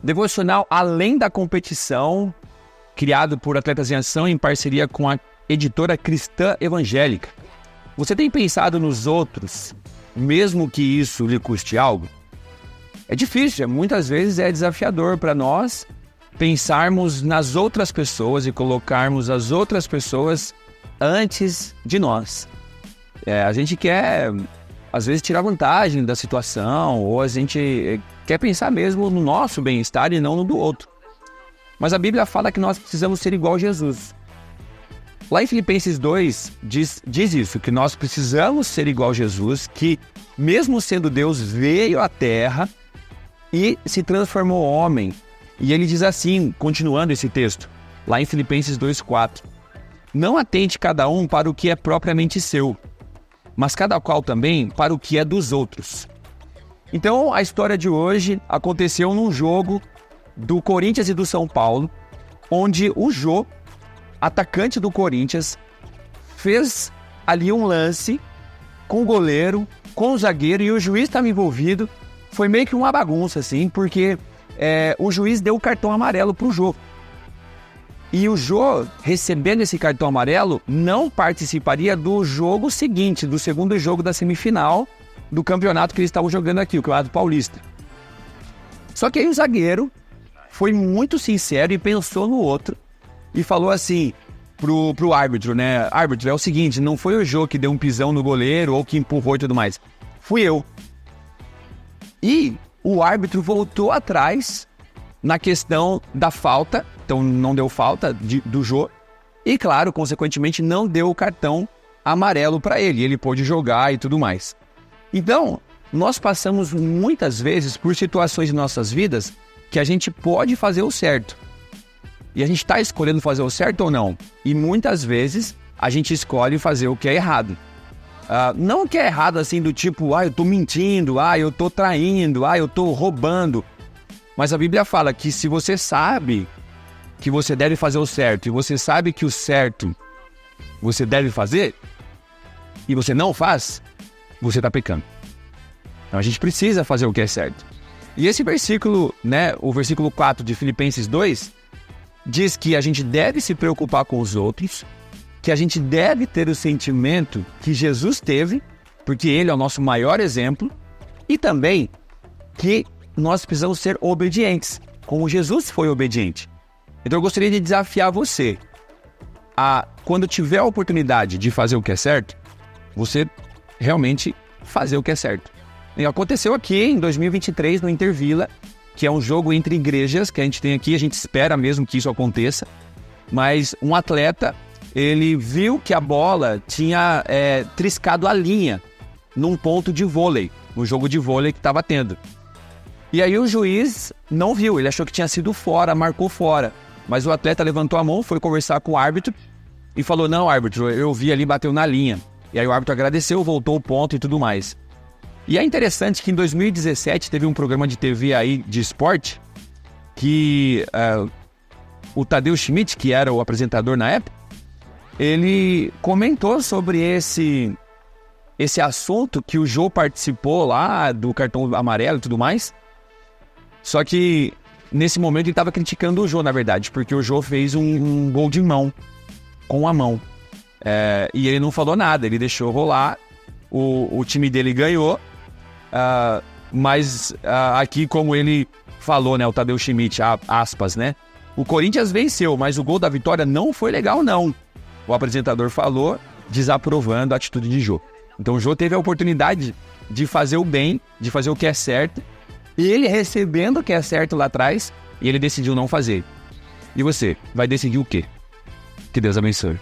Devocional Além da Competição, criado por Atletas em Ação em parceria com a editora Cristã Evangélica. Você tem pensado nos outros, mesmo que isso lhe custe algo? É difícil, muitas vezes é desafiador para nós pensarmos nas outras pessoas e colocarmos as outras pessoas antes de nós. A gente quer, às vezes, tirar vantagem da situação, ou a gente quer pensar mesmo no nosso bem-estar e não no do outro. Mas a Bíblia fala que nós precisamos ser igual a Jesus. Lá em Filipenses 2 diz isso, que nós precisamos ser igual a Jesus, que mesmo sendo Deus, veio à Terra e se transformou homem. E ele diz assim, continuando esse texto, lá em Filipenses 2,4: Não atente cada um para o que é propriamente seu, mas cada qual também para o que é dos outros. Então, a história de hoje aconteceu num jogo do Corinthians e do São Paulo, onde o Jô, atacante do Corinthians, fez ali um lance com o goleiro, com o zagueiro, e o juiz estava envolvido. Foi meio que uma bagunça, assim, porque o juiz deu o cartão amarelo para o Jô. E o Jô, recebendo esse cartão amarelo, não participaria do jogo seguinte, do segundo jogo da semifinal do campeonato que eles estavam jogando aqui, o Campeonato Paulista. Só que aí o zagueiro foi muito sincero e pensou no outro e falou assim pro árbitro, né? Árbitro, é o seguinte, não foi o Jô que deu um pisão no goleiro ou que empurrou e tudo mais. Fui eu. E o árbitro voltou atrás na questão da falta, então não deu falta do Jô, e claro, consequentemente não deu o cartão amarelo para ele, ele pôde jogar e tudo mais. Então, nós passamos muitas vezes por situações em nossas vidas que a gente pode fazer o certo, e a gente está escolhendo fazer o certo ou não, e muitas vezes a gente escolhe fazer o que é errado. Não o que é errado assim do tipo, eu tô mentindo, eu tô traindo, eu tô roubando. Mas a Bíblia fala que se você sabe que você deve fazer o certo, e você sabe que o certo você deve fazer, e você não faz, você está pecando. Então a gente precisa fazer o que é certo. E esse versículo, né, o versículo 4 de Filipenses 2, diz que a gente deve se preocupar com os outros, que a gente deve ter o sentimento que Jesus teve, porque ele é o nosso maior exemplo, e também que nós precisamos ser obedientes, como Jesus foi obediente. Então eu gostaria de desafiar você a, quando tiver a oportunidade de fazer o que é certo, você realmente fazer o que é certo. E aconteceu aqui em 2023 no Intervila, que é um jogo entre igrejas que a gente tem aqui, a gente espera mesmo que isso aconteça, mas um atleta, ele viu que a bola tinha triscado a linha num ponto de vôlei, no jogo de vôlei que estava tendo. E aí o juiz não viu, ele achou que tinha sido fora, marcou fora. Mas o atleta levantou a mão, foi conversar com o árbitro e falou, não, árbitro, eu vi ali, bateu na linha. E aí o árbitro agradeceu, voltou o ponto e tudo mais. E é interessante que em 2017 teve um programa de TV aí de esporte que o Tadeu Schmidt, que era o apresentador na época, ele comentou sobre esse assunto que o Jô participou lá do cartão amarelo e tudo mais. Só que nesse momento ele estava criticando o Jô, na verdade, porque o Jô fez um gol de mão, com a mão. E ele não falou nada, ele deixou rolar, o time dele ganhou, mas aqui, como ele falou, né, o Tadeu Schmidt, aspas, né, o Corinthians venceu, mas o gol da vitória não foi legal, não. O apresentador falou, desaprovando a atitude de Jô. Então o Jô teve a oportunidade de fazer o bem, de fazer o que é certo, e ele recebendo o que é certo lá atrás, e ele decidiu não fazer. E você, vai decidir o quê? Que Deus abençoe.